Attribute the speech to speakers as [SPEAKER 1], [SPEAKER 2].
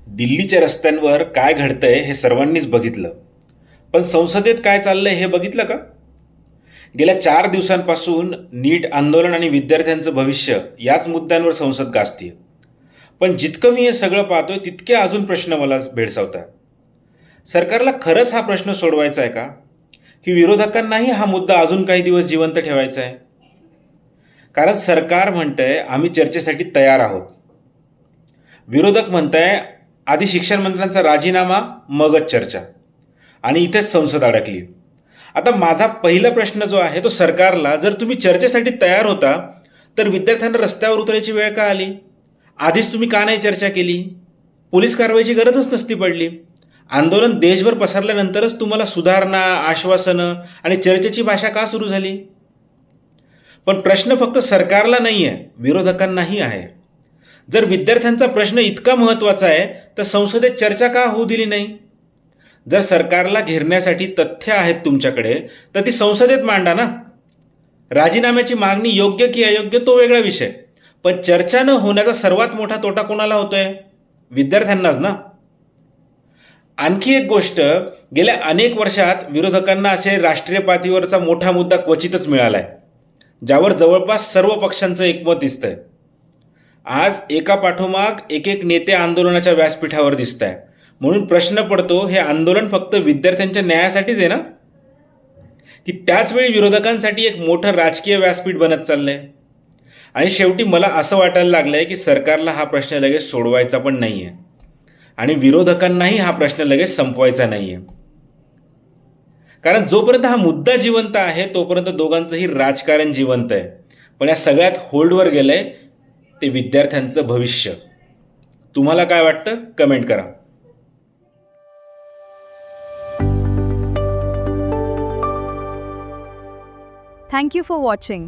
[SPEAKER 1] दिल्लीच्या रस्त्यांवर काय घडतंय हे सर्वांनीच बघितलं. पण संसदेत काय चाललंय हे बघितलं का? गेल्या 4 दिवसांपासून नीट आंदोलन आणि विद्यार्थ्यांचं भविष्य याच मुद्द्यांवर संसद गाजतीये. पण जितकं मी हे सगळं पाहतोय तितके अजून प्रश्न मला भेडसावतात. सरकारला खरंच हा प्रश्न सोडवायचा आहे का? की विरोधकांनाही हा मुद्दा अजून काही दिवस जिवंत ठेवायचा आहे? कारण सरकार म्हणतंय आम्ही चर्चेसाठी तयार आहोत. विरोधक म्हणताय आधी शिक्षण मंत्र्यांचा राजीनामा मगच चर्चा, आणि इथेच संसद अडकली. आता माझा पहिला प्रश्न जो आहे तो सरकारला, जर तुम्ही चर्चेसाठी तयार होता तर विद्यार्थ्यांना रस्त्यावर उतरायची वेळ का आली? आधीच तुम्ही का नाही चर्चा केली? पोलीस कारवाईची गरजच नसती पडली. आंदोलन देशभर पसरल्यानंतरच तुम्हाला सुधारणा, आश्वासनं आणि चर्चेची भाषा का सुरू झाली? पण प्रश्न फक्त सरकारला नाही आहे, विरोधकांनाही आहे. जर विद्यार्थ्यांचा प्रश्न इतका महत्त्वाचा आहे तर संसदेत चर्चा का होऊ दिली नाही? जर सरकारला घेरण्यासाठी तथ्य आहेत तुमच्याकडे तर ती संसदेत मांडा ना. राजीनाम्याची मागणी योग्य की अयोग्य तो वेगळा विषय, पण चर्चा न होण्याचा सर्वात मोठा तोटा कोणाला होतोय? विद्यार्थ्यांनाच ना. आणखी एक गोष्ट, गेल्या अनेक वर्षात विरोधकांना असे राष्ट्रीय पातळीवरचा मोठा मुद्दा क्वचितच मिळालाय, ज्यावर जवळपास सर्व पक्षांचं एकमत दिसतंय. आज एका पाठोमाग एक नेते आंदोलनाच्या व्यासपीठावर दिसत आहे. म्हणून प्रश्न पडतो, हे आंदोलन फक्त विद्यार्थ्यांच्या न्यायासाठीच आहे ना, की त्याचवेळी विरोधकांसाठी एक मोठं राजकीय व्यासपीठ बनत चाललंय? आणि शेवटी मला असं वाटायला लागलंय की सरकारला हा प्रश्न लगेच सोडवायचा पण नाही आहे, आणि विरोधकांनाही हा प्रश्न लगेच संपवायचा नाही आहे. कारण जोपर्यंत हा मुद्दा जिवंत आहे तोपर्यंत दोघांचंही राजकारण जिवंत आहे. पण या सगळ्यात होल्डवर गेलंय ते विद्यार्थ्यांचं भविष्य. तुम्हाला काय वाटतं? कमेंट करा.
[SPEAKER 2] Thank you for watching.